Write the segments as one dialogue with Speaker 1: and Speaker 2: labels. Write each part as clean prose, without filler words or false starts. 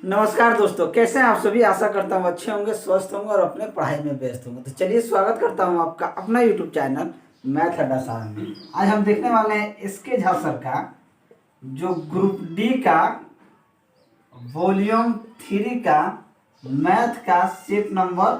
Speaker 1: नमस्कार दोस्तों, कैसे हैं आप सभी। आशा करता हूँ अच्छे होंगे, स्वस्थ होंगे और अपने पढ़ाई में व्यस्त होंगे। तो चलिए स्वागत करता हूँ आपका अपना यूट्यूब चैनल मैथ अड्डा सारंग में। आज हम देखने वाले हैं एसके झा सर का जो ग्रुप डी का वॉल्यूम 3 का मैथ का सेट नंबर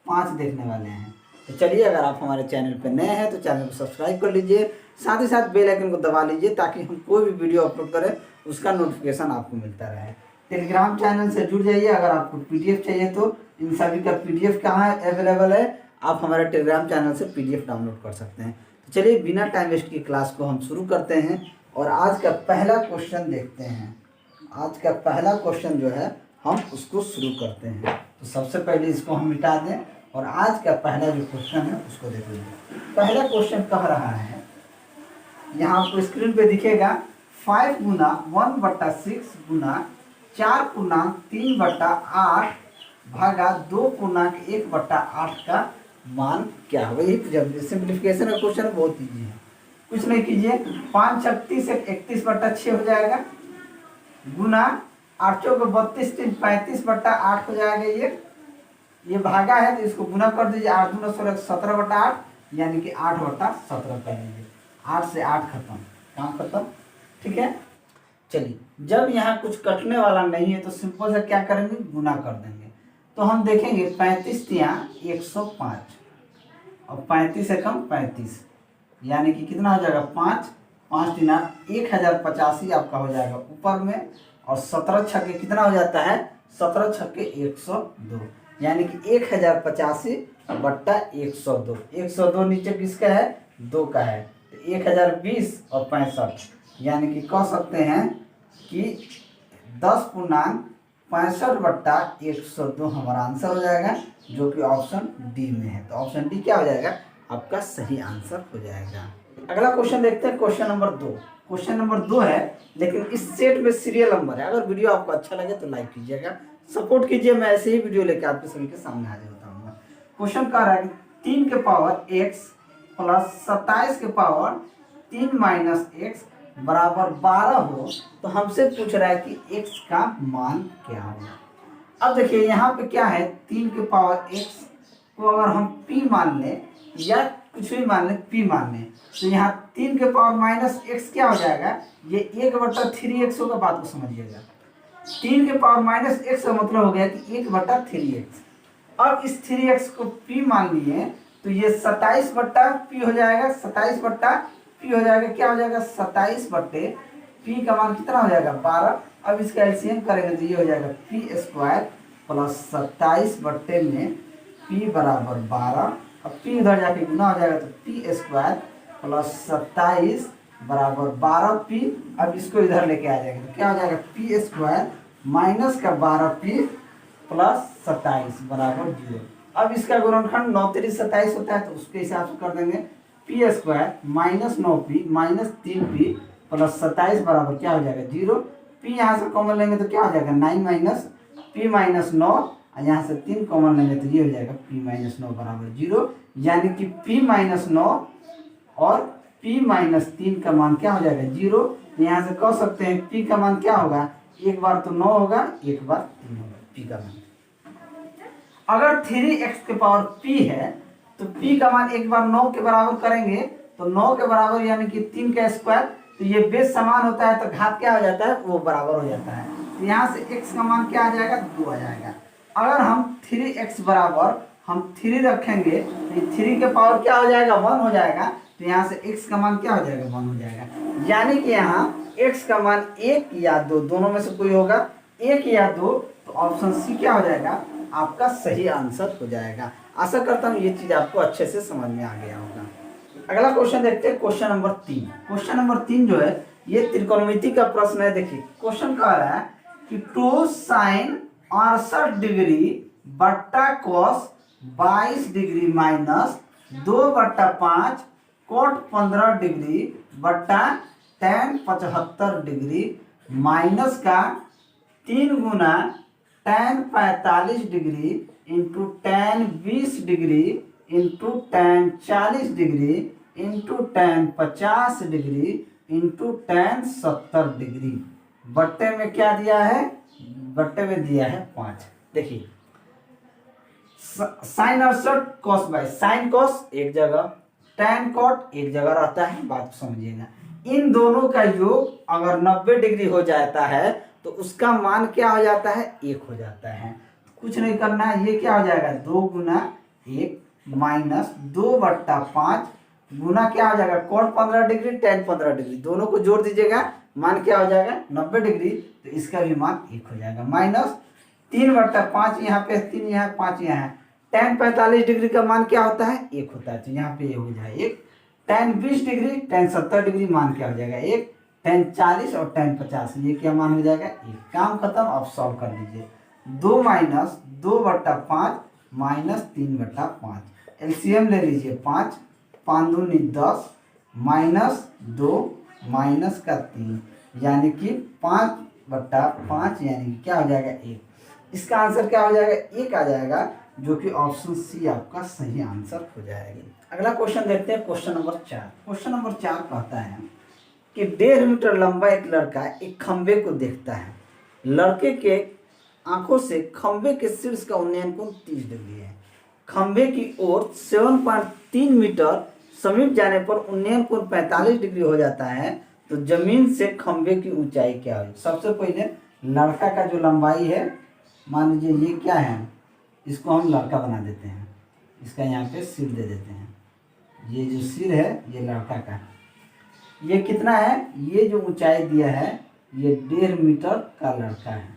Speaker 1: 5 देखने वाले हैं। तो चलिए, अगर आप हमारे चैनल पर नए हैं तो चैनल को सब्सक्राइब कर लीजिए, साथ ही साथ बेल आइकन को दबा लीजिए ताकि हम कोई भी वीडियो अपलोड करें उसका नोटिफिकेशन आपको मिलता रहे। टेलीग्राम चैनल से जुड़ जाइए। अगर आपको पीडीएफ चाहिए तो इन सभी का पीडीएफ कहाँ अवेलेबल है, आप हमारे टेलीग्राम चैनल से पीडीएफ डाउनलोड कर सकते हैं। तो चलिए, बिना टाइम वेस्ट की क्लास को हम शुरू करते हैं और आज का पहला क्वेश्चन देखते हैं। आज का पहला क्वेश्चन जो है हम उसको शुरू करते हैं। तो सबसे पहले इसको हम मिटा दें और आज का पहला जो क्वेश्चन है उसको देख लीजिए। पहला क्वेश्चन कह रहा है, यहाँ आपको स्क्रीन पे दिखेगा 5 गुना 1/6 गुना 4 पूर्णांक 3/8 भागा 2 पूर्णांक 1/8 का मान क्या होगा। यही सिंप्लीफिकेशन का क्वेश्चन बहुत ईजी है, कुछ नहीं कीजिए। 5 36 31/6 हो जाएगा, गुना 8 चौक 32 3 35/8 हो जाएगा। ये भागा है तो इसको गुना कर दीजिए। 8 दूना 16 17/8 यानी कि 8/17 कर दीजिए। 8 से 8 खत्म, काम खत्म। ठीक है, चलिए, जब यहाँ कुछ कटने वाला नहीं है तो सिंपल से क्या करेंगे, गुना कर देंगे। तो हम देखेंगे 35 तियाँ 105 और 35 से कम 35 यानी कि कितना हो जाएगा 5 5 तिना 1085 आपका हो जाएगा ऊपर में। और 17 छक्के कितना हो जाता है, 17 छक्के 102 यानी कि 1085/102। 102 नीचे किसका है, 2 का है। तो 1020 और 65 यानी कि कह सकते हैं कि 10 पूर्णांक 65/102 हमारा आंसर हो जाएगा, जो कि ऑप्शन डी में है। तो ऑप्शन डी क्या हो जाएगा, आपका सही आंसर हो जाएगा। अगला क्वेश्चन देखते हैं, क्वेश्चन नंबर 2। क्वेश्चन नंबर 2 है, लेकिन इस सेट में सीरियल नंबर है। अगर वीडियो आपको अच्छा लगे तो लाइक कीजिएगा, सपोर्ट कीजिए। मैं ऐसे ही वीडियो लेकर आपके सभी के सामने हाजिर होता हूँ। क्वेश्चन कह रहा है कि 3 के पावर x प्लस 27 के पावर 3 माइनस x बराबर 12 हो तो हमसे पूछ रहा है कि x का मान क्या होगा। अब देखिए यहाँ पे क्या है, 3 के पावर x को अगर हम p मान लें या कुछ भी मान लें, p मान लें, तो यहाँ 3 के पावर माइनस x क्या हो जाएगा, ये 1/3x होगा। बात को समझिएगा, 3 के पावर माइनस x का मतलब हो गया कि 1/3x। अब इस 3x को p मान लिए तो ये 27/p हो जाएगा। 27/p हो जाएगा, क्या हो जाएगा 27/p का मान कितना हो जाएगा 12। अब इसका एलसीएम करेंगे तो ये हो जाएगा p² प्लस 27 में p बराबर 12। अब p इधर जाके गुना हो जाएगा तो p² प्लस 27 बराबर 12p। अब इसको इधर लेके आ जाएगा तो क्या हो जाएगा p² माइनस का 12p प्लस 27 बराबर 0। अब इसका गुणनखंड 9 3 27 होता है तो उसके हिसाब से कर देंगे। p² minus 9p minus 3p plus 27 बराबर क्या हो जाएगा 0। p यहाँ से कॉमन लेंगे तो क्या हो जाएगा 9 माइनस p माइनस 9 और यहाँ से 3 कॉमन लेंगे तो ये हो जाएगा p माइनस 9 बराबर 0। यानी कि p माइनस 9 और p माइनस 3 का मान क्या हो जाएगा 0। यहाँ से कह सकते हैं p का मान क्या होगा, एक बार तो 9 होगा, एक बार 3 होगा p का मान। अगर 3x के पावर p है तो p का मान एक बार 9 के बराबर करेंगे तो 9 के बराबर यानी कि 3 का स्क्वायर। तो ये बेस समान होता है तो घात क्या हो जाता है, वो बराबर हो जाता है। तो यहाँ से x का मान क्या आ जाएगा, 2 आ जाएगा। अगर हम 3x बराबर हम 3 रखेंगे तो 3 के पावर क्या हो जाएगा 1 हो जाएगा। तो यहाँ से x का मान क्या हो जाएगा 1 हो जाएगा। यानी कि यहाँ x का मान 1 या 2 दोनों में से कोई होगा, 1 या 2। तो ऑप्शन सी क्या हो जाएगा, आपका सही आंसर हो जाएगा। आशा करता हूँ ये चीज आपको अच्छे से समझ में आ गया होगा। अगला क्वेश्चन देखते हैं, क्वेश्चन नंबर 3। क्वेश्चन नंबर 3 जो है ये त्रिकोणमिति का प्रश्न है। देखिए क्वेश्चन कह रहा है कि 2 sin 68 डिग्री बट्टा cos 22 degree minus 2/5 cot 15 degree बट्टा tan 75 डिग्री माइनस का 3 गुना tan 45 degree into tan 20 degree into tan 40 degree into tan 50 degree into tan 70 degree बट्टे में क्या दिया है बट्टे में दिया है 5। देखिए साइन 68 कॉस 22, साइन कॉस एक जगह, टैन कॉट एक जगह रहता है, बात को समझिएगा। इन दोनों का योग अगर 90 डिग्री हो जाता है तो उसका मान क्या हो जाता है, 1 हो जाता है। कुछ नहीं करना है, ये क्या हो जाएगा 2 गुना 1 माइनस 2/5 गुना क्या हो जाएगा कॉट 15 डिग्री टैन 15 डिग्री, दोनों को जोड़ दीजिएगा, मान क्या हो जाएगा 90 डिग्री, तो इसका भी मान 1 हो जाएगा। माइनस 3/5 यहाँ पे 3 यहाँ 5 यहाँ है, टैन 45 डिग्री का मान क्या होता है 1 होता है, तो यहाँ पे ये हो जाए 1। टैन 20 डिग्री टैन 70 डिग्री मान क्या हो जाएगा 1, टैन 40 और टैन 50 ये क्या मान हो जाएगा 1। काम खत्म, अब सॉल्व कर लीजिए। 2 माइनस 2/5 माइनस 3/5, एलसीएम ले लीजिए 5, 5 दूनी 10 माइनस 2 माइनस का 3 यानी कि 5/5 यानी कि क्या हो जाएगा 1। इसका आंसर क्या हो जाएगा 1 आ जाएगा, जो कि ऑप्शन सी आपका सही आंसर हो जाएगा। अगला क्वेश्चन देखते हैं, क्वेश्चन नंबर 4। क्वेश्चन नंबर 4 कहता है कि 1.5 मीटर लंबा एक लड़का एक खंबे को देखता है। लड़के के आंखों से खंबे के शीर्ष का उन्नयन कोण 30 डिग्री है। खंबे की ओर 7.3 मीटर समीप जाने पर उन्नयन कोण 45 डिग्री हो जाता है, तो जमीन से खंबे की ऊंचाई क्या होगी। सबसे पहले लड़का का जो लंबाई है, मान लीजिए ये क्या है, इसको हम लड़का बना देते हैं, इसका यहाँ पे सिर दे देते हैं। ये जो सिर है ये लड़का का है। ये कितना है, ये जो ऊंचाई दिया है ये 1.5 मीटर का लड़का है।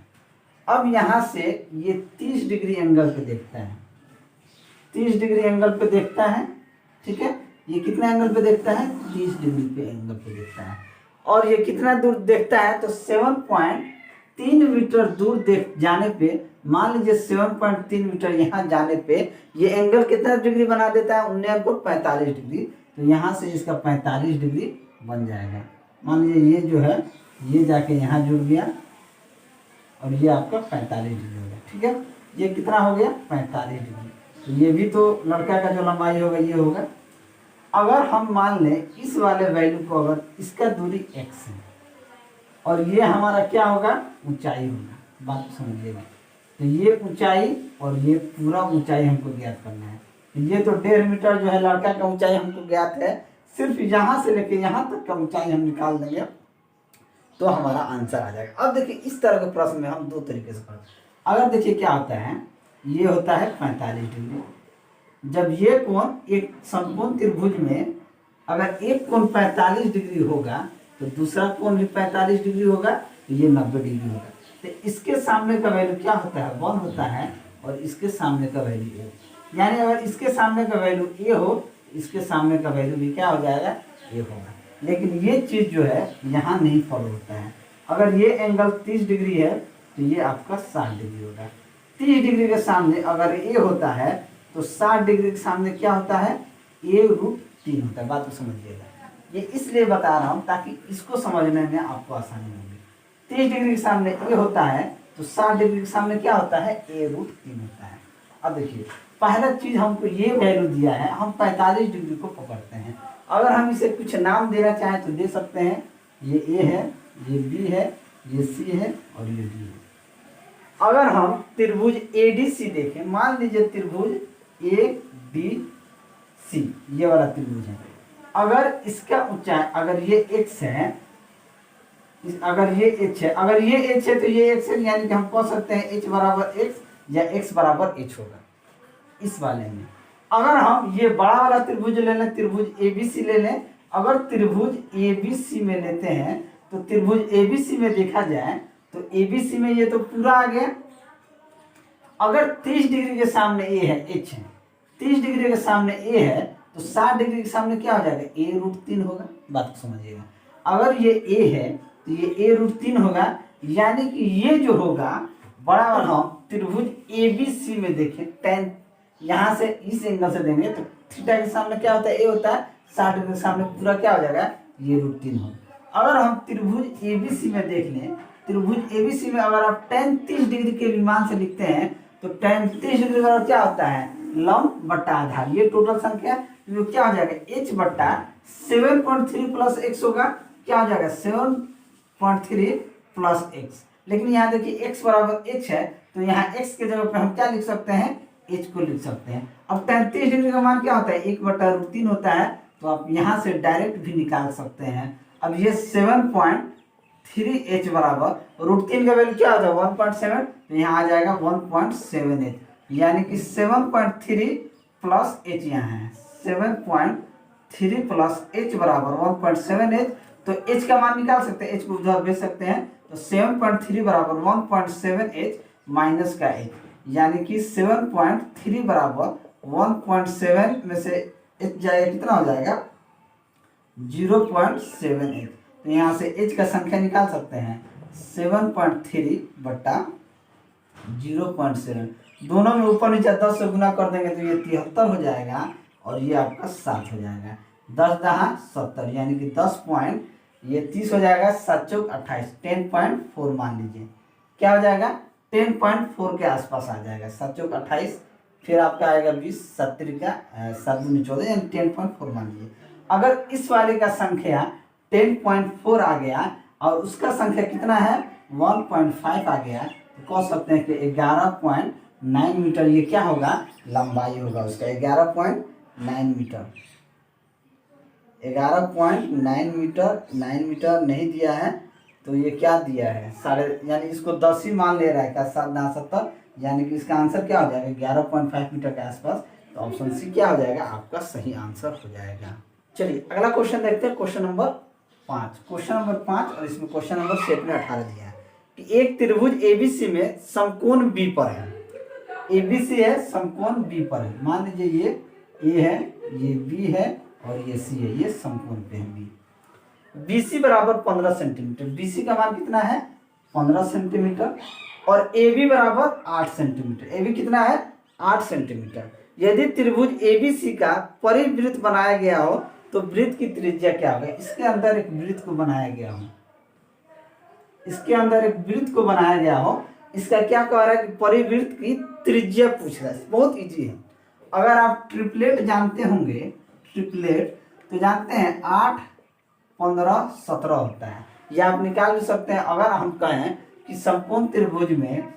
Speaker 1: अब यहाँ से ये 30 डिग्री एंगल पे देखता है, 30 डिग्री एंगल पे देखता है, ठीक है। ये कितना एंगल पे देखता है 30 डिग्री पे एंगल पे देखता है। और ये कितना दूर देखता है, तो 7.3 मीटर दूर देख जाने पे, मान लीजिए 7.3 मीटर यहाँ जाने पे ये एंगल कितना डिग्री बना देता है, उन्नयन को 45 डिग्री, तो यहाँ से इसका 45 डिग्री बन जाएगा। मान लीजिए ये जो है ये जाके यहाँ जुड़ गया और ये आपका 45 डिग्री हो गया, ठीक है। ये कितना हो गया 45 डिग्री, तो ये भी तो लड़का का जो लंबाई होगा ये होगा। अगर हम मान लें इस वाले वैल्यू को, अगर इसका दूरी x है और ये हमारा क्या होगा ऊंचाई होगा, बात समझिएगा। तो ये ऊंचाई और ये पूरा ऊंचाई हमको ज्ञात करना है। तो ये तो 1.5 मीटर जो है लड़का का ऊंचाई हमको ज्ञात है, सिर्फ यहाँ से लेके यहाँ तक का ऊंचाई हम निकाल देंगे तो हमारा आंसर आ जाएगा। अब देखिए इस तरह के प्रश्न में हम 2 तरीके से पढ़ते हैं। अगर देखिए क्या होता है, ये होता है 45 डिग्री। जब ये कोण एक समकोण त्रिभुज में अगर एक कोण 45 डिग्री होगा तो दूसरा कोण भी 45 डिग्री होगा, तो ये 90 डिग्री होगा। तो इसके सामने का वैल्यू क्या होता है 1 होता है और इसके सामने का वैल्यू a, यानी अगर इसके सामने का वैल्यू a हो, इसके सामने का वैल्यू भी क्या हो जाएगा a होगा। लेकिन ये चीज़ जो है यहाँ नहीं फॉलो होता है। अगर ये एंगल 30 डिग्री है तो ये आपका 60 डिग्री होगा। 30 डिग्री के सामने अगर a होता है तो 60 डिग्री के सामने क्या होता है a√3 होता है। बात को समझिएगा, ये इसलिए बता रहा हूँ ताकि इसको समझने में आपको आसानी होगी। 30 डिग्री के सामने a होता है तो 60 डिग्री के सामने क्या होता है a√3 होता है। अब देखिए पहला चीज हमको ये वैल्यू दिया है, हम 45 डिग्री को पकड़ते हैं। अगर हम इसे कुछ नाम देना चाहें तो दे सकते हैं, ये a है, ये b है, ये c है और ये d है। अगर हम त्रिभुज ADC देखें, मान लीजिए त्रिभुज ADC ये वाला त्रिभुज है। अगर इसका ऊंचाई अगर ये x है, अगर ये h है, अगर ये h है तो ये x है, यानी कि हम कह सकते हैं h बराबर x या x बराबर h होगा इस वाले में। अगर हम ये बड़ा वाला त्रिभुज ले लें, त्रिभुज ABC ले लें, अगर त्रिभुज ABC में लेते हैं तो त्रिभुज ABC में देखा जाए तो ABC में ये तो पूरा आ गया। अगर 30 डिग्री के सामने a है, h है, 30 डिग्री के सामने a है तो 60 डिग्री के सामने क्या हो जाएगा a√3 होगा। बात को समझिएगा, अगर ये a है तो ये a√3 होगा, यानी कि ये जो होगा बड़ा वाला हम त्रिभुज ABC में देखें, tan यहाँ से इस एंगल से देंगे तो थीटा के सामने क्या होता है a होता है, 60 डिग्री के सामने पूरा क्या हो जाएगा ये √3 होगा। अगर हम त्रिभुज ABC में देख लें, त्रिभुज ABC में अगर आप tan 30 डिग्री के विमान से लिखते हैं तो tan 30 डिग्री का क्या होता है लंब बट्टा आधार, ये टोटल संख्या तो क्या हो जाएगा h बट्टा 7.3 प्लस x होगा, क्या हो जाएगा 7.3 प्लस x। लेकिन यहाँ देखिए x बराबर h है, तो यहाँ x के जगह पे हम क्या लिख सकते हैं, h को लिख सकते हैं। अब 33 डिग्री का मान क्या होता है, 1/√3 होता है, तो आप यहाँ से डायरेक्ट भी निकाल सकते हैं। अब ये 7.3h बराबर √3 का वैल्यू क्या होता है 1.7, तो यहाँ आ जाएगा 1.7h, यानी कि 7.3 प्लस h यहाँ है 7.3 प्लस h बराबर 1.7h। तो h का मान निकाल सकते हैं, h को उधर भेज सकते हैं, तो 7.3 बराबर 1.7h माइनस का h, यानी कि 7.3 बराबर 1.7 में से h जाएगा, कितना हो जाएगा 0.78। तो यहाँ से h का संख्या निकाल सकते हैं 7.3 बट्टा 0.7, दोनों में ऊपर नीचे 10 से गुना कर देंगे तो ये 73 हो जाएगा और ये आपका 7 हो जाएगा। 10 दहा 70, यानी कि 10 पॉइंट, ये 30 हो जाएगा, 7 चौक 28, 10.4 मान लीजिए, क्या हो जाएगा 10.4 के आसपास आ जाएगा, 7 चौक 28, फिर आपका आएगा 20, 70 का 7 दूनी 14, यानी 10.4 मान लीजिए। अगर इस वाले का संख्या 10.4 आ गया और उसका संख्या कितना है 1.5 आ गया, तो कह सकते हैं कि 11.9 मीटर ये क्या होगा, लंबाई होगा उसका 11.9 मीटर। 11.9 मीटर, 9 मीटर नहीं दिया है तो ये क्या दिया है साढ़े, यानी इसको 10 ही मान ले रहा है, क्या 7×70, यानी कि इसका आंसर क्या हो जाएगा 11.5 मीटर के आसपास। तो ऑप्शन सी क्या हो जाएगा आपका सही आंसर हो जाएगा। चलिए अगला क्वेश्चन देखते हैं, क्वेश्चन नंबर 5। क्वेश्चन नंबर 5 और इसमें क्वेश्चन नंबर 7 में 18 दिया है कि एक त्रिभुज एबीसी में समकोण बी पर है, एबीसी है समकोण बी पर है, मान लीजिए ये ए है, ये बी है और ये सी है, ये समकोण पे है बी। बीसी बराबर 15 सेंटीमीटर, बीसी का मान कितना है 15 सेंटीमीटर, और AB बराबर 8 सेंटीमीटर, AB कितना है 8 सेंटीमीटर। यदि त्रिभुज एबीसी का परिवृत्त बनाया गया हो तो वृत्त की त्रिज्या क्या होगा, इसके अंदर एक वृत्त को बनाया गया हो, इसके अंदर एक वृत्त को बनाया गया हो, इसका क्या कह रहा है कि परिवृत्त की त्रिज्या पूछ रहा है, बहुत इजी है। अगर आप ट्रिपलेट जानते होंगे, ट्रिपलेट तो जानते हैं 8, 15, 17 होता है, या आप निकाल भी सकते हैं। अगर हम कहें कि समकोण त्रिभुज में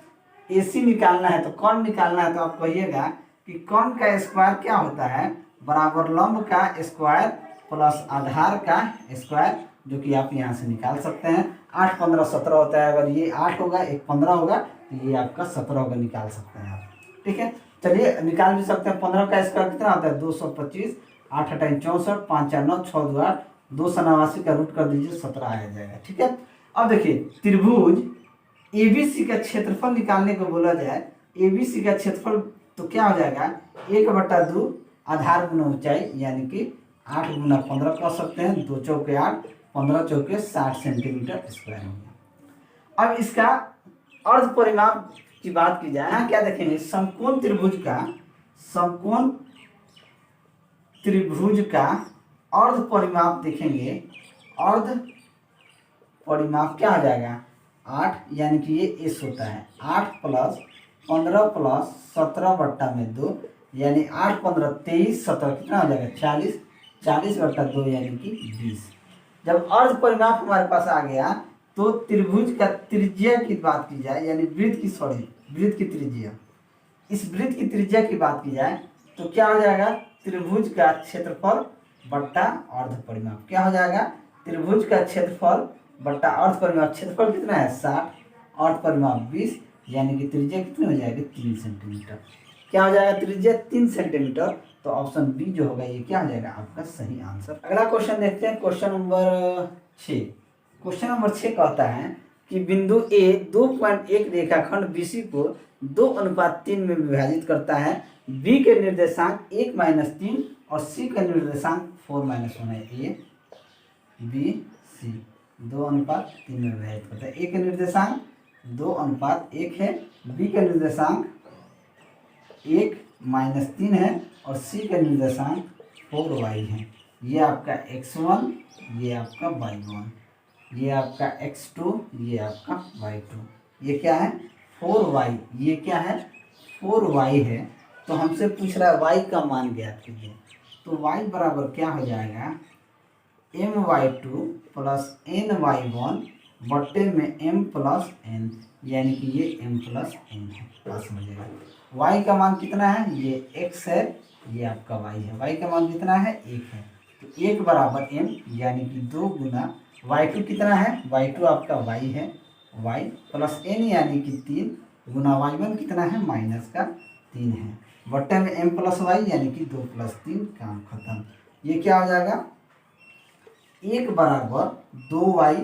Speaker 1: AC निकालना है तो कौन निकालना है, तो आप कहिएगा कि कौन का स्क्वायर क्या होता है बराबर लंब का स्क्वायर प्लस आधार का स्क्वायर, जो कि आप यहाँ से निकाल सकते हैं। 8, 15, 17 होता है, अगर ये 8 होगा, एक 15 होगा, तो ये आपका 17 होगा, निकाल सकते हैं आप, ठीक है। चलिए निकाल भी सकते हैं। 15 का स्क्वायर कितना होता है 225, 8 8 64, 5 4 9, 6 2 8, 289 का रूट कर दीजिए, 17 आ जाएगा, ठीक है। अब देखिए त्रिभुज एबीसी का क्षेत्रफल निकालने को बोला जाए, एबीसी का क्षेत्रफल तो क्या हो जाएगा 1/2 आधार गुना ऊंचाई, यानी कि 8 गुना 15 कर सकते हैं, 2 चौके 8, 15 चौके 60 सेंटीमीटर स्क्वायर हो गया। अब इसका अर्ध परिमाप की बात की जाए, यहाँ क्या देखेंगे समकोण त्रिभुज का अर्ध परिमाप देखेंगे, अर्ध परिमाप क्या हो जाएगा 8, यानी कि ये एस होता है 8 प्लस 15 प्लस 17/2, यानी 8 15 23 17 कितना हो जाएगा 40, 40/2 यानी कि 20। जब अर्ध परिमाप हमारे पास आ गया तो त्रिभुज का त्रिज्या की बात की जाए, यानी वृत्त की त्रिज्या, इस वृत्त की त्रिज्या की बात की जाए तो क्या हो जाएगा त्रिभुज का क्षेत्रफल बट्टा अर्ध परिमाप, क्या हो जाएगा त्रिभुज का क्षेत्रफल बट्टा अर्ध परिमाप। क्षेत्रफल कितना है 60, अर्ध परिमाप 20, यानी कि त्रिज्या कितनी हो जाएगी 3 सेंटीमीटर। क्या हो जाएगा त्रिज्या 3 सेंटीमीटर। तो ऑप्शन बी जो होगा ये क्या हो जाएगा आपका सही आंसर। अगला क्वेश्चन देखते हैं, क्वेश्चन नंबर 6। क्वेश्चन नंबर 6 कहता है कि बिंदु ए 2.1 रेखाखंड BC को 2:3 में विभाजित करता है। बी के निर्देशांक 1-3 और सी का निर्देशांक 4-1 है। ए बी सी 2:3 में विभाजित करता है। ए का निर्देशांक 2:1 है, बी का निर्देशांक 1-3 है और सी का निर्देशांक 4y है। ये आपका x1, ये आपका y1, ये आपका x2, ये आपका y2। ये क्या है 4y, ये क्या है 4y है। तो हमसे पूछ रहा है y का मान ज्ञात कीजिए। तो y बराबर क्या हो जाएगा my2 प्लस ny1 बट्टे में m प्लस n, यानी कि ये m प्लस n है। बात समझिएगा। y का मान कितना है, ये x है, ये आपका y है। y का मान कितना है, 1 है। तो 1 बराबर m, यानी कि 2 गुना y2 कितना है, y2 आपका y है, y प्लस n यानी कि 3 गुना y1 कितना है, माइनस का 3 है, बट्टे में m प्लस y यानी कि 2 प्लस 3, काम खत्म। ये क्या हो जाएगा, 1 बराबर 2y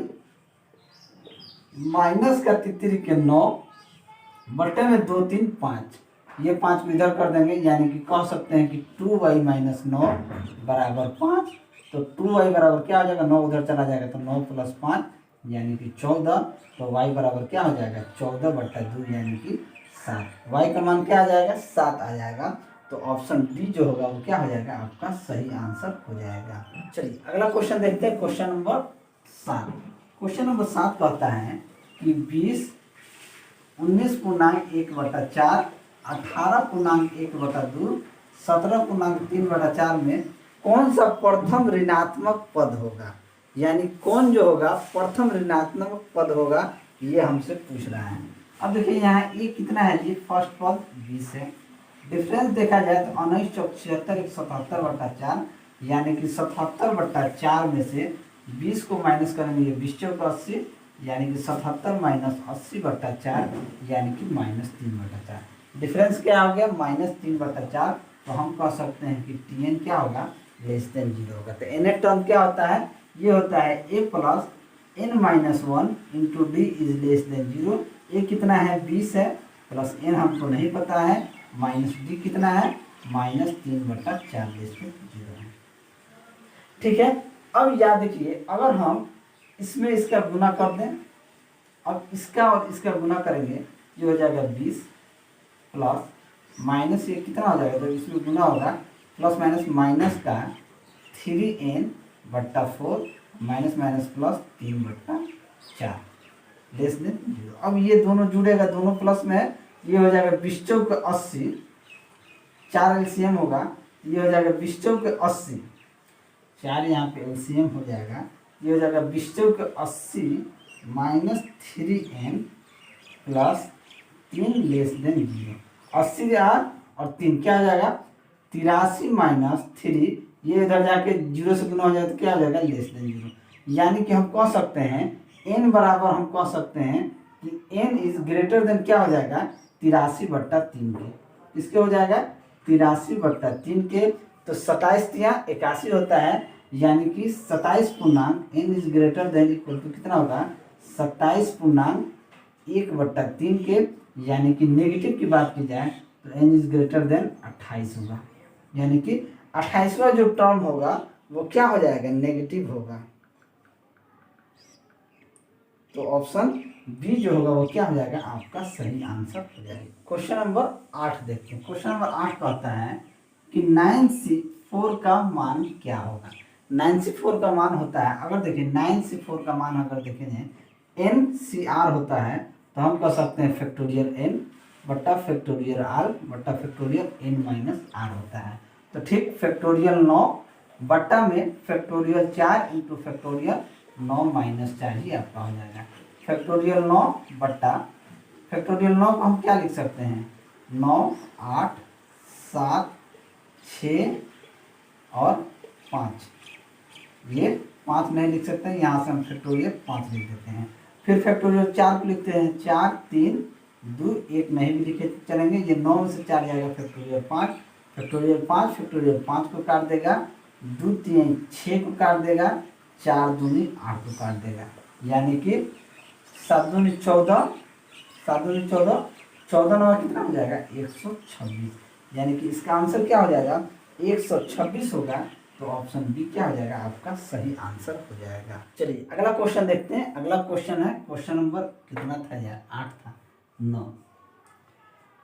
Speaker 1: माइनस का 3 के 9 बटे में 2 3 5, ये 5 को इधर कर देंगे, यानी कि कह सकते हैं कि 2y माइनस 9 बराबर 5। तो 2y बराबर क्या हो जाएगा, 9 उधर चला जाएगा तो 9 प्लस 5 यानी कि 14। तो y बराबर क्या हो जाएगा, 14 बटा 2 यानी कि 7। y का मान क्या आ जाएगा, 7 आ जाएगा। तो ऑप्शन डी जो होगा वो क्या हो जाएगा, आपका सही आंसर हो जाएगा। चलिए अगला क्वेश्चन देखते हैं, क्वेश्चन नंबर 7। क्वेश्चन नंबर 7 कहता है कि 20 19.1/4 18.1/2 17.3/4 में कौन सा प्रथम ऋणात्मक पद होगा, यानी कौन जो होगा प्रथम ऋणात्मक पद होगा, ये हमसे पूछ रहा है। अब देखिए यहाँ ये कितना है जी, फर्स्ट पद 20 है। डिफरेंस देखा जाए तो 19 चौक 76 177/4, यानी कि 77/4 में से 20 को माइनस करेंगे, 20 चौक 80, यानी कि 77 माइनस 80/4 यानी कि -3/4। डिफरेंस क्या हो गया, -3/4। तो हम कह सकते हैं कि Tn क्या होगा, लेस देन 0 होगा। तो nth टर्म क्या होता है, ये होता है a plus n-1 into D is less than 0। ए कितना है, 20 है, प्लस n हमको नहीं पता है, माइनस डी कितना है, -3/4 लेस देन 0 है। ठीक है। अब याद रखिए, अगर हम इसमें इसका गुना कर दें, अब इसका और इसका गुना करेंगे, ये हो जाएगा 20 प्लस माइनस ये कितना हो जाएगा, तो इसमें गुना होगा प्लस माइनस माइनस का 3n/4 minus minus plus 3/4 less than 0। अब ये दोनों जुड़ेगा, दोनों प्लस में है, ये हो जाएगा 20 चौक 80, 4 LCM होगा, ये हो जाएगा 20 चौक 80, 4 यहाँ पे LCM हो जाएगा, ये हो जाएगा 20 चौक 80 minus 3n plus 3 less than 0। 80 और 3 क्या हो जाएगा, 83 माइनस 3, ये इधर जाके 0 से गुना हो जाए तो क्या हो जाएगा, लेस देन 0। यानी कि हम कह सकते हैं n बराबर, हम कह सकते हैं कि n इज ग्रेटर देन क्या हो जाएगा, 83/3 के। इसके हो जाएगा 83/3 के। तो 27 या 81 होता है, यानी कि 27 पूर्णांक n is greater than equal to कितना होगा, 27 पूर्णांक 1/3 के। यानी कि नेगेटिव की बात की जाए तो n इज ग्रेटर देन 28 होगा, यानी कि 28वां जो टर्म होगा वो क्या हो जाएगा, नेगेटिव होगा। तो ऑप्शन बी जो होगा वो क्या हो जाएगा, आपका सही आंसर हो जाएगा। क्वेश्चन नंबर 8 देखते हैं। क्वेश्चन नंबर 8 कहता है कि 9C4 का मान क्या होगा। 9C4 का मान होता है, अगर देखिए 9C4 का मान अगर देखें NCR होता है, तो हम कह सकते हैं फैक्टोरियल n बट्टा फैक्टोरियल r बट्टा फैक्टोरियल n माइनस r होता है। तो ठीक फैक्टोरियल 9 बट्टा में फैक्टोरियल 4 इंटू फैक्टोरियल 9 माइनस 4 ही आपका हो जाएगा। फैक्टोरियल 9 बट्टा फैक्टोरियल 9 को हम क्या लिख सकते हैं, 9 8 7 6 और 5, ये 5 नहीं लिख सकते हैं, यहाँ से हम फैक्टोरियल 5 लिख देते हैं। फिर फैक्टोरियल 4 को लिखते हैं, 4 3 2 1 नहीं भी लिखे चलेंगे, ये 9 में से 4 जाएगा फैक्टोरियल 5, फैक्टोरियल 5 को काट देगा, 2 3 6 को काट देगा, 4 दूनी 8 को काट देगा, यानी कि 7 दूनी 14, 7 दूनी 14, 14 नवा कितना हो जाएगा, 126। यानी कि इसका आंसर क्या हो जाएगा, 126 होगा। तो ऑप्शन बी क्या हो जाएगा, आपका सही आंसर हो जाएगा। चलिए अगला क्वेश्चन देखते हैं। अगला क्वेश्चन है, क्वेश्चन नंबर कितना था यार, 8 था, 9।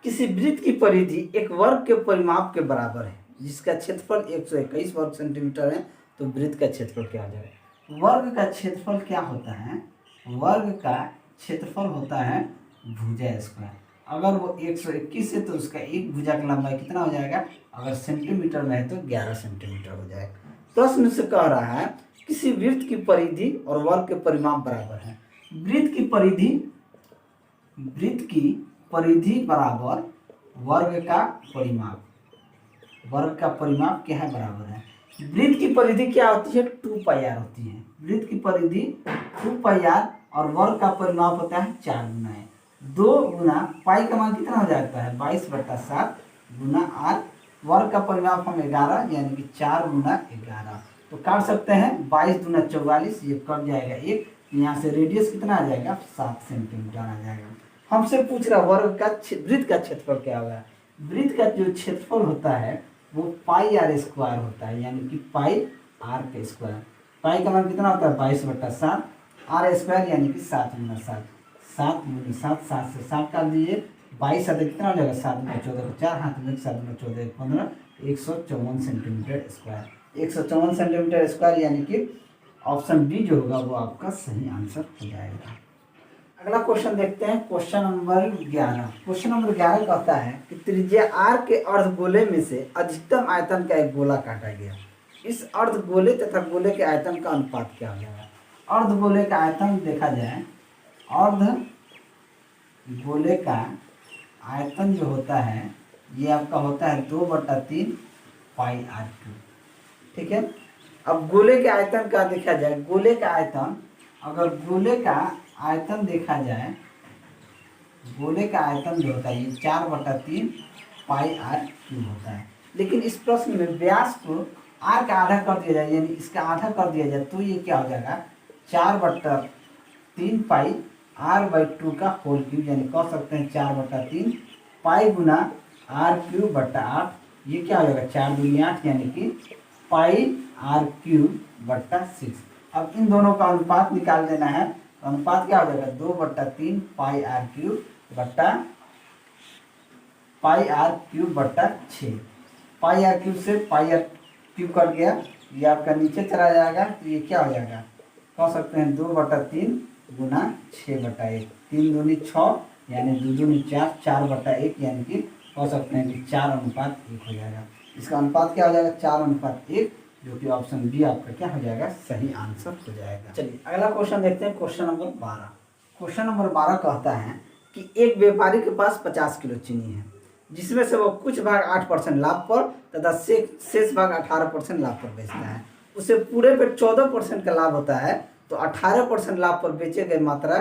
Speaker 1: किसी वृत्त की परिधि एक वर्ग के परिमाप के बराबर है, जिसका क्षेत्रफल 121 वर्ग सेंटीमीटर है, तो वृत्त का क्षेत्रफल क्या हो जाएगा। वर्ग का क्षेत्रफल क्या होता है, वर्ग का क्षेत्रफल होता है भुजा स्क्वायर। अगर वो 121 है तो उसका एक भुजा की लंबाई कितना हो जाएगा, अगर सेंटीमीटर में है तो 11 सेंटीमीटर हो जाएगा। प्रश्न से कह रहा है किसी वृत्त की परिधि और वर्ग के परिमाप बराबर है, वृत्त की परिधि बराबर वर्ग का परिमाप। वर्ग का परिमाप क्या है, बराबर है। वृत्त की परिधि क्या होती है, 2πr होती है। वृत्त की परिधि 2πr और वर्ग का परिमाप होता है 4 गुना है। 2 गुना पाई का मान कितना हो जाता है, 22/7 गुना आर। वर्ग का परिमाप हम 11 यानी कि 4 गुना 11। तो काट सकते हैं, 22 दूना 44, ये कट जाएगा 1। यहाँ से रेडियस कितना आ जाएगा, 7 सेंटीमीटर आ जाएगा। हमसे पूछ रहा वर्ग का वृत्त का क्षेत्रफल क्या होगा। वृत्त का जो क्षेत्रफल होता है वो πr² होता है, यानी कि πr²। पाई का मान कितना होता है, 22/7। r² यानी कि 7 गुना 7। 7 गुना 7, 7 से 7 काट दीजिए, 22 साथ कितना हो जाएगा, 7 गुना 14 को 4 हाथ में, 7 गुना 14 15, 154 सेंटीमीटर स्क्वायर। 154 सेंटीमीटर स्क्वायर यानी कि ऑप्शन डी जो होगा वो आपका सही आंसर हो जाएगा। अगला क्वेश्चन देखते हैं, क्वेश्चन नंबर 11। क्वेश्चन नंबर 11 कहता है कि त्रिज्या r के अर्धगोले में से अधिकतम आयतन का एक गोला काटा गया। इस अर्धगोले तथा गोले के आयतन का अनुपात क्या हो जाएगा। अर्धगोले का आयतन देखा जाए, अर्धगोले का आयतन जो होता है ये आपका होता है 2/3 πr²। ठीक है। अब गोले के आयतन का देखा जाए, गोले का आयतन, अगर गोले का आयतन देखा जाए, गोले का आयतन जो होता है ये 4/3 πr³ होता है। लेकिन इस प्रश्न में व्यास को r का आधा कर दिया जाए, यानी इसका आधा कर दिया जाए, तो ये क्या हो जाएगा, 4/3 πr/2 का होल क्यूब, यानी कह सकते हैं 4/3 पाई गुना r³/8। ये क्या हो जाएगा, 4 दूनी 8 यानी कि πr³/6। अब इन दोनों का अनुपात निकाल देना है। अनुपात क्या हो जाएगा, 2/3 πr³/6। πr³ से πr³ कट गया, ये आपका नीचे चला जाएगा, तो ये क्या हो जाएगा, कह सकते हैं 2/3 गुना 6/1। 3 दूनी 6 यानी 2 दूनी 4, 4/1 यानी कि कह सकते हैं कि 4:1 हो जाएगा। इसका अनुपात क्या हो जाएगा, 4:1, जो कि ऑप्शन बी आपका क्या हो जाएगा, सही आंसर हो जाएगा। चलिए अगला क्वेश्चन देखते हैं, क्वेश्चन नंबर 12। क्वेश्चन नंबर 12 कहता है कि एक व्यापारी के पास 50 किलो चीनी है, जिसमें से वो कुछ भाग 8% लाभ पर तथा शेष भाग 18% लाभ पर बेचता है। उसे पूरे पे 14% का लाभ होता है, तो 18% लाभ पर बेचे गए मात्रा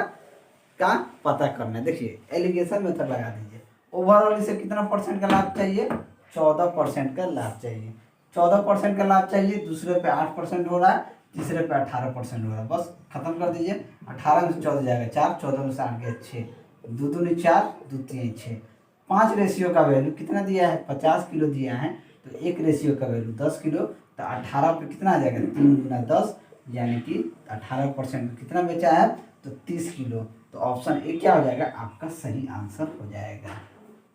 Speaker 1: का पता करना है। देखिए एलिगेशन मेथड लगा दीजिए। ओवरऑल इसे कितना परसेंट का लाभ चाहिए, 14% का लाभ चाहिए। 14% का लाभ चाहिए, दूसरे पे 8% हो रहा है, तीसरे पे 18% हो रहा है। बस खत्म कर दीजिए। 18 में से 14 जाएगा 4, 14 में से 8 गया 6, 2 दूनी 4, 2 3 6। 5 रेशियो का वैल्यू कितना दिया है, 50 किलो दिया है, तो 1 रेशियो का वैल्यू 10 किलो, तो 18 पे कितना आ जाएगा, 3 गुना 10, यानी कि 18% कितना बेचा है, तो 30 किलो। तो ऑप्शन ए क्या हो जाएगा, आपका सही आंसर हो जाएगा।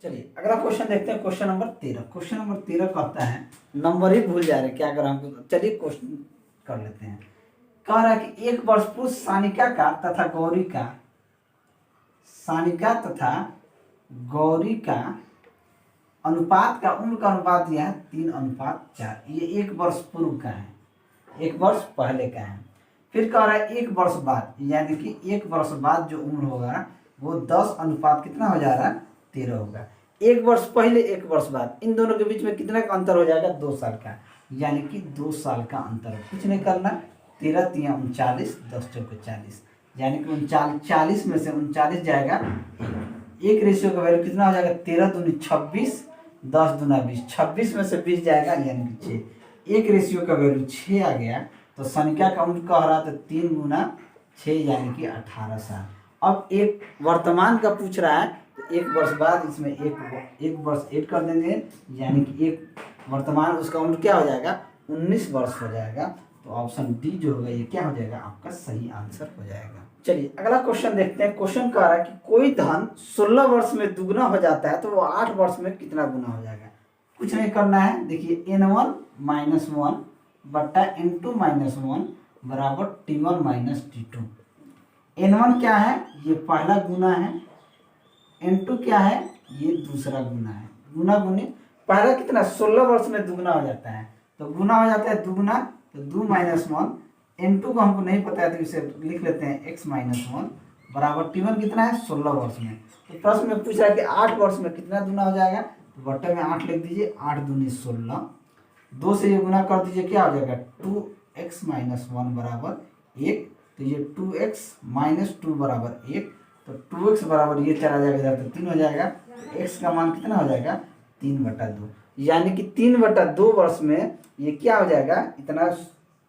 Speaker 1: चलिए अगला क्वेश्चन देखते हैं, क्वेश्चन नंबर 13। क्वेश्चन नंबर 13 कहता है, नंबर ही भूल जा रहे क्या करें हमको, चलिए क्वेश्चन कर लेते हैं। कह रहा है कि 1 वर्ष पूर्व सानिका तथा गौरी का अनुपात का उम्र का अनुपात दिया है 3:4। ये 1 वर्ष पूर्व का है, 1 वर्ष पहले का है। फिर कह रहा है 1 वर्ष बाद, यानी कि 1 वर्ष बाद जो उम्र होगा वो 10 अनुपात कितना हो जा रहा है, 13 होगा। 1 वर्ष पहले 1 वर्ष बाद, इन दोनों के बीच में कितना का अंतर हो जाएगा, 2 साल का, यानी कि 2 साल का अंतर। कुछ नहीं करना, 13 3 39, 10 चौके 40, यानी कि 40 में से 39 जाएगा। 1 रेशियो का वैल्यू कितना हो जाएगा, 13 दूनी 26, 10 दूना 20, 26 में से 20 जाएगा, यानी कि 6। 1 रेशियो का वैल्यू 6 आ गया, तो संख्या का उम्र कह रहा था 3 गुना 6 यानी कि 18 साल। अब एक वर्तमान का पूछ रहा है, तो 1 वर्ष बाद इसमें एक वर्ष ऐड कर देंगे, यानी कि एक वर्तमान, उसका उम्र क्या हो जाएगा, 19 वर्ष हो जाएगा। तो ऑप्शन डी जो होगा ये क्या हो जाएगा, आपका सही आंसर हो जाएगा। चलिए अगला क्वेश्चन देखते हैं। क्वेश्चन कह रहा है कि कोई धन 16 वर्ष में दुगना हो जाता है, तो वो 8 वर्ष में कितना गुना हो जाएगा। कुछ नहीं करना है, देखिए n1 - 1 बट्टा n2 - 1 बराबर t1 - t2। n1 क्या है, ये पहला गुना है, n2 क्या है, ये दूसरा गुना है। गुना गुनी पहला कितना, 16 वर्ष में दुगना हो जाता है, तो गुना हो जाता है दुगना, तो 2 - 1। n2 को हमको नहीं पता है, तो इसे लिख लेते हैं x - 1 बराबर T1 कितना है 16 वर्ष में। तो प्रश्न में पूछा है कि 8 वर्ष में कितना गुना हो जाएगा, तो बट्टे में 8 लिख दीजिए, 8 दूनी 16, 2 से ये गुना कर दीजिए, क्या हो जाएगा 2x - 1 बराबर 1, तो ये 2x - 2 बराबर 1, तो 2x बराबर ये चला जाएगा इधर तो 3 हो जाएगा, तो x का मान कितना हो जाएगा 3/2, यानी कि 3/2 वर्ष में ये क्या हो जाएगा, इतना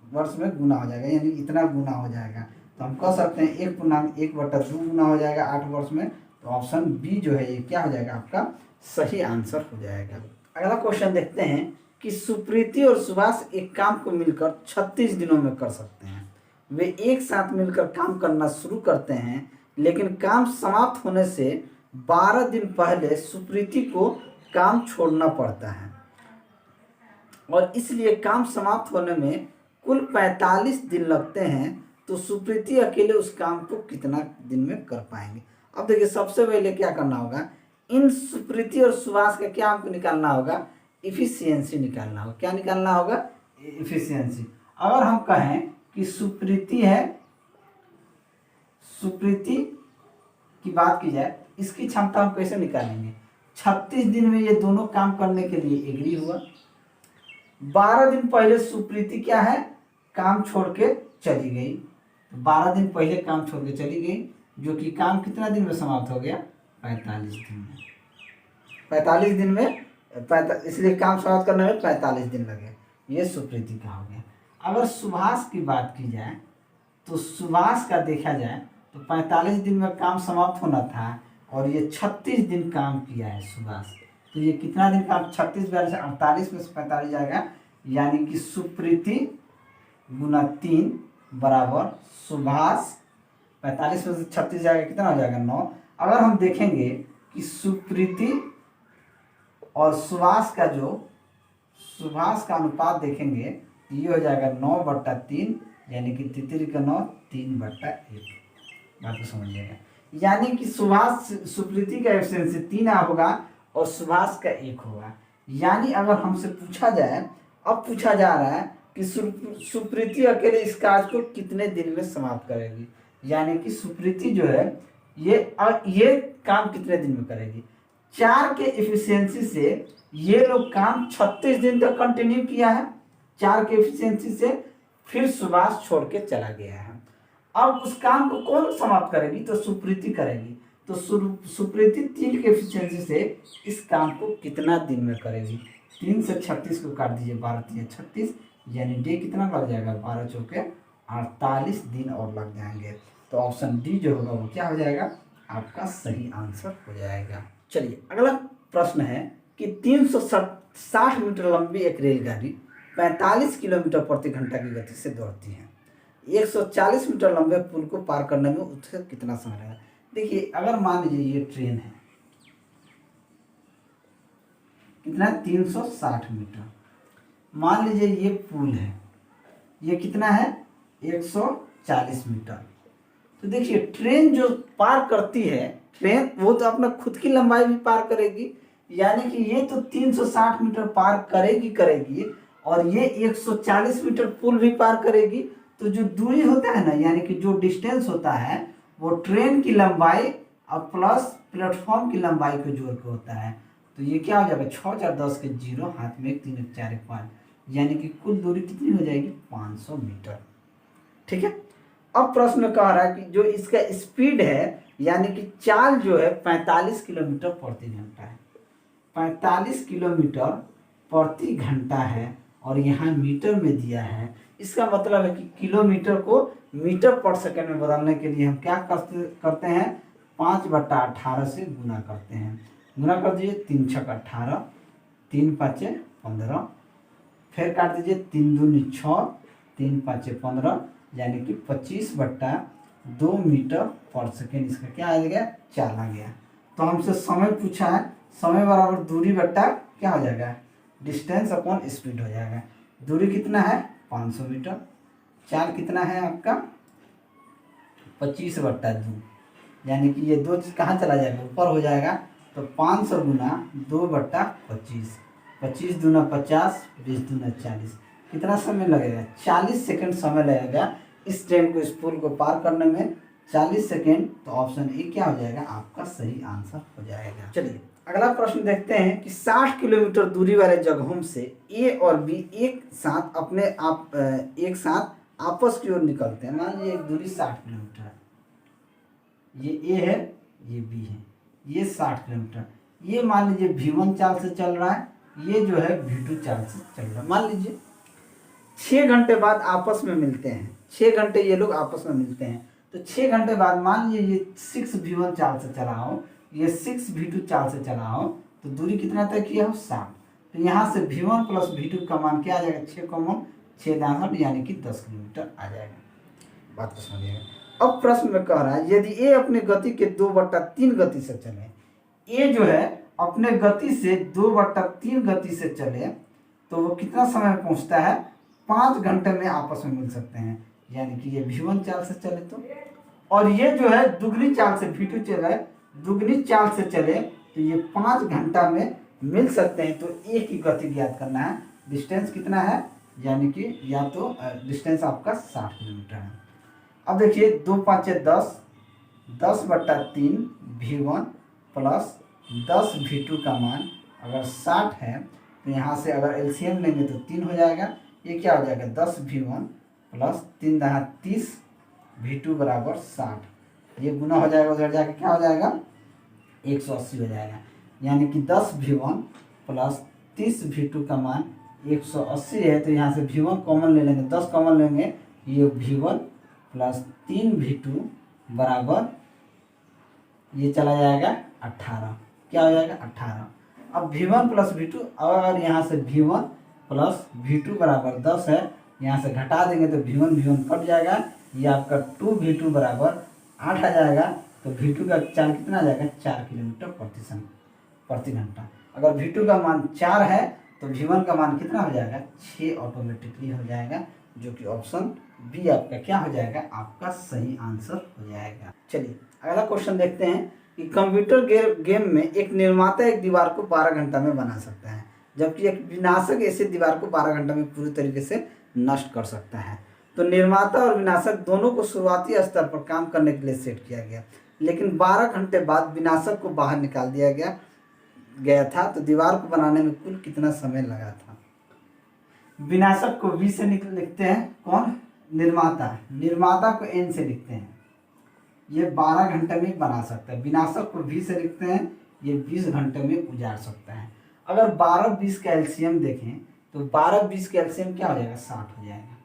Speaker 1: वर्ष में गुना हो जाएगा, यानी इतना गुना हो जाएगा। तो हम कह सकते हैं 1/1/2 गुना हो जाएगा 8 वर्ष में। तो ऑप्शन बी जो है ये क्या हो जाएगा आपका सही आंसर हो जाएगा। अगला क्वेश्चन देखते हैं कि सुप्रीति और सुभाष एक काम को मिलकर 36 दिनों में कर सकते हैं। वे एक साथ मिलकर काम करना शुरू करते हैं, लेकिन काम समाप्त होने से 12 दिन पहले सुप्रीति को काम छोड़ना पड़ता है और इसलिए काम समाप्त होने में कुल 45 दिन लगते हैं। तो सुप्रीति अकेले उस काम को कितना दिन में कर पाएंगे। अब देखिए सबसे पहले क्या करना होगा, इन सुप्रीति और सुभाष का क्या हमको निकालना होगा, इफिशियंसी निकालना होगा। क्या निकालना होगा, इफिशियंसी। अगर हम कहें कि सुप्रीति है, सुप्रीति की बात की जाए, इसकी क्षमता हम कैसे निकालेंगे, 36 दिन में ये दोनों काम करने के लिए एग्री हुआ। 12 दिन पहले सुप्रीति क्या है, काम छोड़ के चली गई, 12 दिन पहले काम छोड़ के चली गई, जो कि काम कितना दिन में समाप्त हो गया, 45 दिन में। 45 दिन में इसलिए काम समाप्त करने में 45 दिन लगे, ये सुप्रीति का हो गया। अगर सुभाष की बात की जाए तो सुभाष का देखा जाए तो 45 दिन में काम समाप्त होना था और ये 36 दिन काम किया है सुभाष। तो ये कितना दिन काम, 36 से 48 में से 45 जाएगा, यानी कि सुप्रीति गुना 3 बराबर सुभाष, 45 में से 36 जाएगा, कितना हो जाएगा 9। अगर हम देखेंगे कि सुप्रीति और सुभाष का सुभाष का अनुपात देखेंगे तो ये हो जाएगा 9/3, यानी कि तितरी का 9, 3/1। बात को समझिएगा, यानी कि सुप्रीति का एफिशिएंसी 3 होगा और सुभाष का 1 होगा। यानी अगर हमसे पूछा जाए, अब पूछा जा रहा है कि सुप्रीति अकेले इस कार्य को कितने दिन में समाप्त करेगी, यानी कि सुप्रीति जो है ये काम कितने दिन में करेगी। 4 के एफिशिएंसी से ये लोग काम 36 दिन तक कंटिन्यू किया है, 4 के एफिशिएंसी से, फिर सुभाष छोड़ के चला गया है। अब उस काम को कौन समाप्त करेगी, तो सुप्रीति करेगी। तो सुप्रीति 3 के एफिशिएंसी से इस काम को कितना दिन में करेगी। 3 से 36 को काट दीजिए, 12 3 36, यानी डे कितना लग जाएगा, 12 चौके 48 दिन और लग जाएंगे। तो ऑप्शन डी जो होगा वो क्या हो जाएगा, आपका सही आंसर हो जाएगा। चलिए अगला प्रश्न है कि 360 मीटर लंबी एक रेलगाड़ी 45 किलोमीटर प्रति घंटा की गति से दौड़ती है। 140 मीटर लंबे पुल को पार करने में उससे कितना समय लगेगा। देखिए अगर मान लीजिए ये ट्रेन है, कितना 360 मीटर, मान लीजिए ये पुल है, ये कितना है 140 मीटर। तो देखिए ट्रेन जो पार करती है, ट्रेन वो तो अपना खुद की लंबाई भी पार करेगी, यानी कि ये तो 360 मीटर पार करेगी और ये 140 मीटर पुल भी पार करेगी। तो जो दूरी होता है ना, यानी कि जो डिस्टेंस होता है वो ट्रेन की लंबाई और प्लस प्लेटफॉर्म की लंबाई को जोड़ के होता है। तो ये क्या हो जाएगा, 6 4 10 के 0, हाथ में 1 3 1 4 1 5, यानी कि कुल दूरी कितनी हो जाएगी 500 मीटर। ठीक है। अब प्रश्न कह रहा है कि जो इसका स्पीड है, यानी कि चाल जो है 45 किलोमीटर प्रति घंटा है, 45 किलोमीटर प्रति घंटा है और यहाँ मीटर में दिया है। इसका मतलब है कि किलोमीटर को मीटर पर सेकंड में बदलने के लिए हम क्या करते हैं, 5/18 से गुना करते हैं। गुना कर दीजिए, 3 6 18, 3 5 15, फिर काट दीजिए 3 दूनी 6, 3 5 15, यानी कि 25/2 मीटर पर सेकेंड। इसका क्या आ गया, चाल आ गया। तो हमसे समय पूछा है, समय बराबर दूरी बट्टा क्या हो जाएगा, डिस्टेंस अपॉन स्पीड हो जाएगा। दूरी कितना है 500 मीटर, चाल कितना है आपका 25/2, यानी कि ये 2 चीज़ कहाँ चला जाएगा, ऊपर हो जाएगा। तो 500 गुना 2/25, 25 दूना 50, 20 दूना 40, कितना समय लगेगा, 40 सेकंड समय लगेगा इस ट्रेन को, इस पुल को पार करने में 40 सेकेंड, तो ऑप्शन ए क्या हो जाएगा आपका सही आंसर हो जाएगा। चलिए अगला प्रश्न देखते हैं कि 60 किलोमीटर दूरी वाले जगहों से ए और बी एक साथ आपस की ओर निकलते हैं। मान लीजिए एक दूरी 60 किलोमीटर है, ये ए है, ये बी है, ये 60 किलोमीटर, ये मान लीजिए V1 चाल से चल रहा है, ये जो है V2 चाल से चल रहा है। मान लीजिए 6 घंटे बाद आपस में मिलते हैं, 6 घंटे ये लोग आपस में मिलते हैं, तो 6 घंटे बाद मान लीजिए ये 6V1 चाल से चला हो, ये 6V2 चाल से चला हो, तो दूरी कितना तय किया हो 60। तो यहाँ से V1 प्लस V2 का मान क्या आ जाएगा 6 कॉमन 6 62 यानी कि 10 किलोमीटर आ जाएगा। बात को समझिएगा। अब प्रश्न में कह रहा है यदि ए अपने गति के 2/3 गति से चले, ए जो है अपने गति से 2/3 गति से चले तो वो कितना समय में पहुंचता है 5 घंटे में आपस में मिल सकते हैं। यानी कि ये V1 चाल से चले तो, और ये जो है दुगनी चाल से V2 चले, दुगनी चाल से चले तो ये 5 घंटा में मिल सकते हैं। तो ए की गति ज्ञात करना है, डिस्टेंस कितना है, यानी कि या तो डिस्टेंस आपका 60 किलोमीटर है। अब देखिए 2 5 10, 10/3 V1 प्लस 10 V2 का मान अगर 60 है तो यहाँ से अगर एलसीएम लेंगे तो 3 हो जाएगा। ये क्या हो जाएगा 10 V1 प्लस 3 10 30 V2 बराबर 60। ये गुना हो जाएगा, उधर जाके क्या हो जाएगा 180 हो जाएगा। यानी कि 10 V1 प्लस 30 V2 का मान 180 है। तो यहाँ से V1 कॉमन ले लेंगे, 10 कॉमन लेंगे, ये V1 प्लस 3 V2 बराबर ये चला जाएगा 18। क्या हो जाएगा 18। अब V1 प्लस V2, और यहाँ से V1 प्लस V2 बराबर 10 है, यहाँ से घटा देंगे तो V1 कट जाएगा, ये आपका 2V2 बराबर 8 आ जाएगा। तो V2 का चाल कितना आ जाएगा 4 किलोमीटर प्रति घंटा। अगर V2 का मान 4 है तो V1 का मान कितना हो जाएगा 6 ऑटोमेटिकली हो जाएगा, जो कि ऑप्शन बी आपका क्या हो जाएगा आपका सही आंसर हो जाएगा। चलिए अगला क्वेश्चन देखते हैं कि कंप्यूटर गेम में एक निर्माता एक दीवार को 12 घंटा में बना सकता है, जबकि एक विनाशक ऐसे दीवार को 12 घंटा में पूरी तरीके से नष्ट कर सकता है। तो निर्माता और विनाशक दोनों को शुरुआती स्तर पर काम करने के लिए सेट किया गया, लेकिन 12 घंटे बाद विनाशक को बाहर निकाल दिया गया था। तो दीवार को बनाने में कुल कितना समय लगा था। विनाशक को V से लिखते हैं, कौन निर्माता को N से लिखते हैं। ये 12 घंटे में बना सकता है। विनाशक को V से लिखते हैं, ये 20 घंटे में उजाड़ सकता है। अगर 12-20 का एलसीएम देखें तो 12-20 का एलसीएम क्या हो जाएगा 60 हो जाएगा।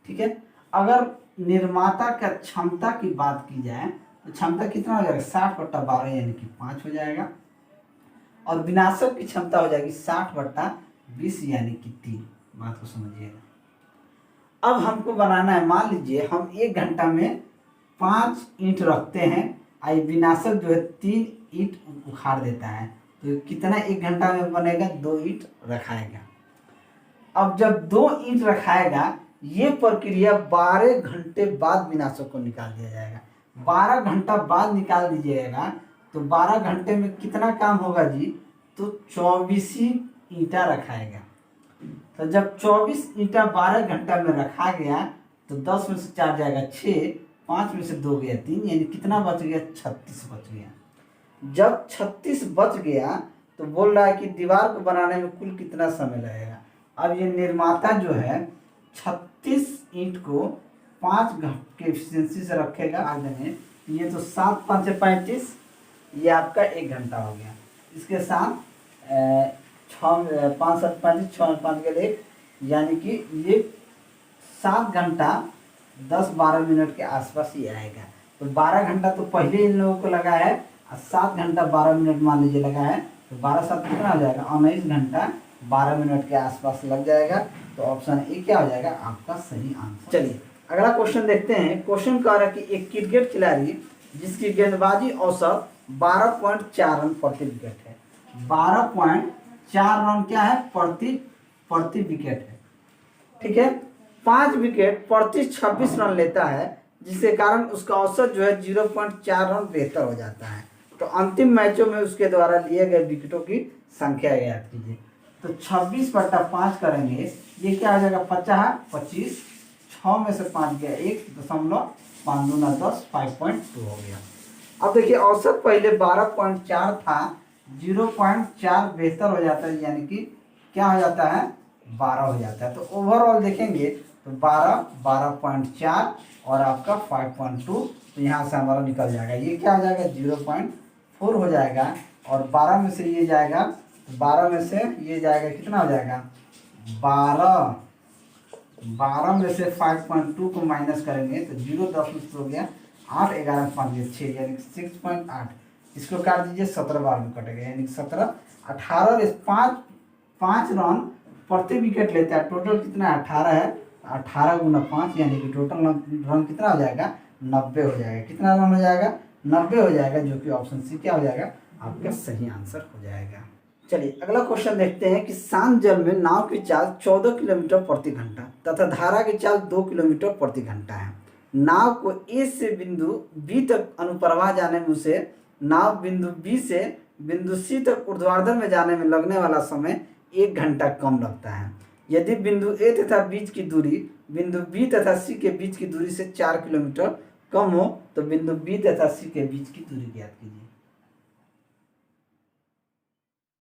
Speaker 1: ठीक है। अगर निर्माता का क्षमता की बात की जाए तो क्षमता कितना हो जाएगा 60/12 यानी कि 5 हो जाएगा, और विनाशक की क्षमता हो जाएगी 60/20 यानी कि 3। बात को समझिएगा। अब हमको बनाना है, मान लीजिए हम 1 घंटा में 5 ईंट रखते हैं, आई विनाशक जो है 3 ईंट उखाड़ देता है, तो कितना 1 घंटा में बनेगा 2 ईंट रखाएगा। अब जब 2 ईंट रखाएगा, ये प्रक्रिया 12 घंटे बाद विनाशक को निकाल दिया जाएगा। 12 घंटा बाद निकाल दीजिएगा तो 12 घंटे में कितना काम होगा जी, तो 24 ईंटा रखाएगा। तो जब 24 ईंटा 12 घंटा में रखा गया तो 10 में से 4 जाएगा 6, 5 में से 2 गया 3, यानी कितना बच गया 36 बच गया। जब 36 बच गया तो बोल रहा है कि दीवार को बनाने में कुल कितना समय लगेगा। अब ये निर्माता जो है 36 ईंट को 5 घंटे के एफिशिएंसी से रखेगा आगे में, ये तो 7 5 35, ये आपका 1 घंटा हो गया। इसके साथ 5 7 35 6 5 के लिए, यानी कि ये 7 घंटा 10-12 मिनट के आसपास ही आएगा। तो 12 घंटा तो पहले इन लोगों को लगा है, और 7 घंटा 12 मिनट मान लीजिए लगा है, तो 12 7 कितना हो जाएगा 19 घंटा 12 मिनट के आसपास लग जाएगा। तो ऑप्शन ए क्या हो जाएगा आपका सही आंसर। चलिए अगला क्वेश्चन देखते हैं। क्वेश्चन कह रहा है कि एक क्रिकेट खिलाड़ी जिसकी गेंदबाजी औसत 12.4 रन प्रति विकेट है, 12.4 रन क्या है प्रति विकेट है। ठीक है। 5 विकेट प्रति 26 रन लेता है, जिसके कारण उसका औसत जो है 0.4 रन बेहतर हो जाता है। तो अंतिम मैचों में उसके द्वारा लिए गए विकेटों की संख्या याद कीजिए। तो 26/5 करेंगे, ये क्या हो जाएगा 50 25, 6 में से 5 गया 1.5, 5 दूना 10, 5.2 हो गया। अब देखिए औसत पहले 12.4 था, 0.4 बेहतर हो जाता है, यानी कि क्या हो जाता है 12 हो जाता है। तो ओवरऑल देखेंगे तो 12, 12.4 और आपका 5.2, तो यहाँ से हमारा निकल जाएगा, ये क्या हो जाएगा 0.4 हो जाएगा। और 12 में से ये जाएगा, तो 12 में से ये जाएगा, कितना हो जाएगा 12 में से 5.2 को माइनस करेंगे तो 0, 10 में हो गया 8, 11, 5, 6 यानी 6.8। इसको काट दीजिए, 17 बार में कटेगा, यानी 17, 18 और 5 रन प्रति विकेट लेता है। टोटल कितना 18 है, 18 गुना 5 यानी कि टोटल रन कितना हो जाएगा 90 हो जाएगा। कितना रन हो जाएगा 90 हो जाएगा, जो कि ऑप्शन सी क्या हो जाएगा आपका सही आंसर हो जाएगा। चलिए अगला क्वेश्चन देखते हैं कि शांत जल में नाव की चाल 14 किलोमीटर प्रति घंटा तथा धारा की चाल 2 किलोमीटर प्रति घंटा है। नाव को ए से बिंदु बी तक अनुप्रवाह जाने में उसे नाव बिंदु बी से बिंदु सी तक ऊर्ध्वाधर में जाने में लगने वाला समय 1 घंटा कम लगता है। यदि बिंदु ए तथा बीच की दूरी बिंदु बी तथा सी के बीच की दूरी से 4 किलोमीटर कम हो तो बिंदु बी तथा सी के बीच की दूरी ज्ञात कीजिए।